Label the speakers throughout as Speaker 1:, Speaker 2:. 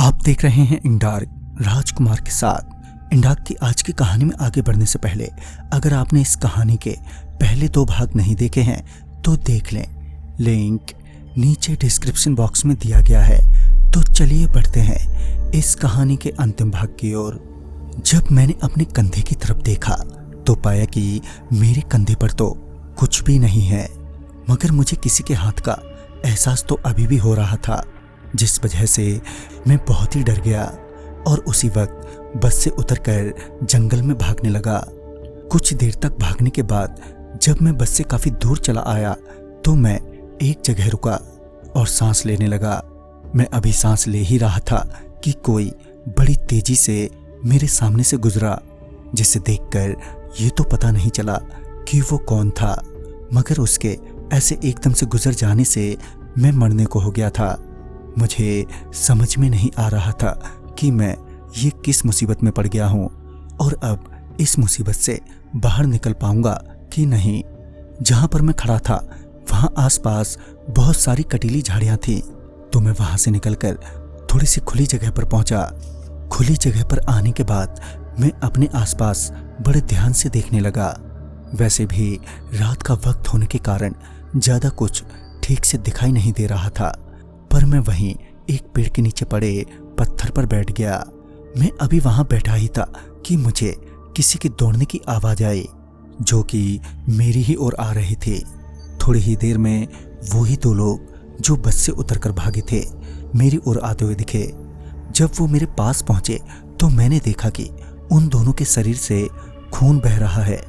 Speaker 1: आप देख रहे हैं इंडार्क राजकुमार के साथ। इंडार्क की आज की कहानी में आगे बढ़ने से पहले अगर आपने इस कहानी के पहले 2 भाग नहीं देखे हैं तो देख लें, लिंक नीचे डिस्क्रिप्शन बॉक्स में दिया गया है। तो चलिए बढ़ते हैं इस कहानी के अंतिम भाग की ओर। जब मैंने अपने कंधे की तरफ देखा तो पाया कि मेरे कंधे पर तो कुछ भी नहीं है, मगर मुझे किसी के हाथ का एहसास तो अभी भी हो रहा था, जिस वजह से मैं बहुत ही डर गया और उसी वक्त बस से उतरकर जंगल में भागने लगा। कुछ देर तक भागने के बाद जब मैं बस से काफी दूर चला आया तो मैं एक जगह रुका और सांस लेने लगा। मैं अभी सांस ले ही रहा था कि कोई बड़ी तेजी से मेरे सामने से गुजरा, जिसे देखकर ये तो पता नहीं चला कि वो कौन था, मगर उसके ऐसे एकदम से गुजर जाने से मैं मरने को हो गया था। मुझे समझ में नहीं आ रहा था कि मैं ये किस मुसीबत में पड़ गया हूँ और अब इस मुसीबत से बाहर निकल पाऊंगा कि नहीं। जहाँ पर मैं खड़ा था वहाँ आसपास बहुत सारी कटीली झाड़ियाँ थी, तो मैं वहाँ से निकलकर थोड़ी सी खुली जगह पर पहुँचा। खुली जगह पर आने के बाद मैं अपने आसपास बड़े ध्यान से देखने लगा। वैसे भी रात का वक्त होने के कारण ज़्यादा कुछ ठीक से दिखाई नहीं दे रहा था, पर मैं वहीं एक पेड़ के नीचे पड़े पत्थर पर बैठ गया। मैं अभी वहां बैठा ही था कि मुझे किसी के दौड़ने की आवाज आई, जो कि मेरी ही ओर आ रही थी। थोड़ी ही देर में वो ही 2 लोग जो बस से उतरकर भागे थे मेरी ओर आते हुए दिखे। जब वो मेरे पास पहुंचे तो मैंने देखा कि उन दोनों के शरीर से खून बह रहा है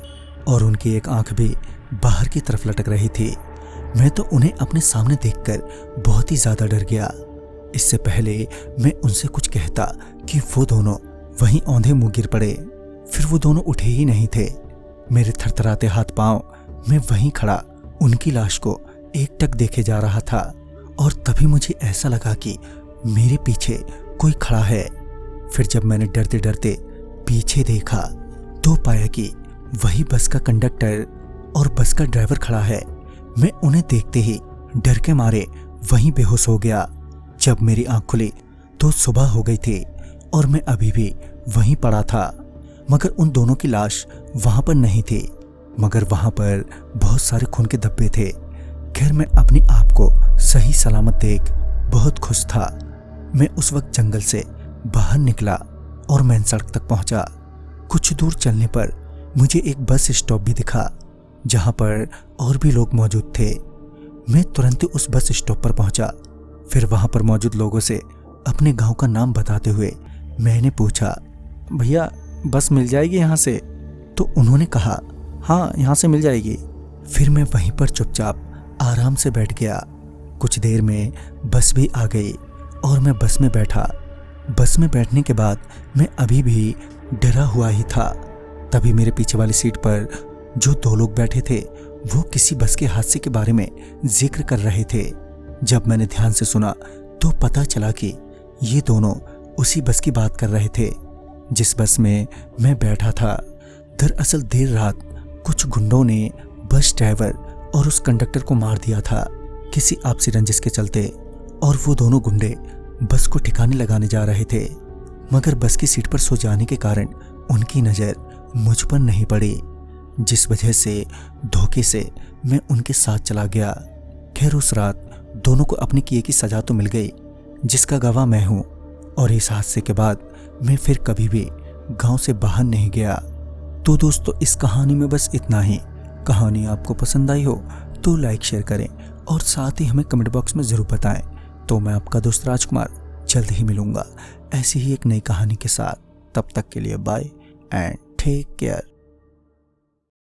Speaker 1: और उनकी एक आंख भी बाहर की तरफ लटक रही थी। मैं तो उन्हें अपने सामने देखकर बहुत ही ज्यादा डर गया। इससे पहले मैं उनसे कुछ कहता कि वो दोनों वहीं औंधे मुंह गिर पड़े, फिर वो दोनों उठे ही नहीं थे। मेरे थरथराते हाथ पांव मैं वहीं खड़ा उनकी लाश को एकटक देखे जा रहा था और तभी मुझे ऐसा लगा कि मेरे पीछे कोई खड़ा है। फिर जब मैंने डरते डरते पीछे देखा तो पाया कि वही बस का कंडक्टर और बस का ड्राइवर खड़ा है। मैं उन्हें देखते ही डर के मारे वहीं बेहोश हो गया। जब मेरी आंख खुली तो सुबह हो गई थी और मैं अभी भी वहीं पड़ा था, मगर उन दोनों की लाश वहां पर नहीं थी, मगर वहां पर बहुत सारे खून के धब्बे थे। खैर, मैं अपने आप को सही सलामत देख बहुत खुश था। मैं उस वक्त जंगल से बाहर निकला और मेन सड़क तक पहुंचा। कुछ दूर चलने पर मुझे एक बस स्टॉप भी दिखा, जहां पर और भी लोग मौजूद थे। मैं तुरंत ही उस बस स्टॉप पर पहुंचा। फिर वहां पर मौजूद लोगों से अपने गांव का नाम बताते हुए मैंने पूछा, भैया बस मिल जाएगी यहाँ से? तो उन्होंने कहा, हाँ यहाँ से मिल जाएगी। फिर मैं वहीं पर चुपचाप आराम से बैठ गया। कुछ देर में बस भी आ गई और मैं बस में बैठा। बस में बैठने के बाद मैं अभी भी डरा हुआ ही था। तभी मेरे पीछे वाली सीट पर जो 2 लोग बैठे थे वो किसी बस के हादसे के बारे में जिक्र कर रहे थे। जब मैंने ध्यान से सुना तो पता चला कि ये दोनों उसी बस की बात कर रहे थे जिस बस में मैं बैठा था। दरअसल देर रात कुछ गुंडों ने बस ड्राइवर और उस कंडक्टर को मार दिया था किसी आपसी रंजिश के चलते, और वो दोनों गुंडे बस को ठिकाने लगाने जा रहे थे, मगर बस की सीट पर सो जाने के कारण उनकी नज़र मुझ पर नहीं पड़ी, जिस वजह से धोखे से मैं उनके साथ चला गया। खैर, उस रात दोनों को अपने किए की सजा तो मिल गई, जिसका गवाह मैं हूँ, और इस हादसे के बाद मैं फिर कभी भी गांव से बाहर नहीं गया। तो दोस्तों, इस कहानी में बस इतना ही। कहानी आपको पसंद आई हो तो लाइक शेयर करें और साथ ही हमें कमेंट बॉक्स में ज़रूर बताएं। तो मैं आपका दोस्त राजकुमार जल्द ही मिलूंगा ऐसी ही एक नई कहानी के साथ। तब तक के लिए बाय एंड टेक केयर।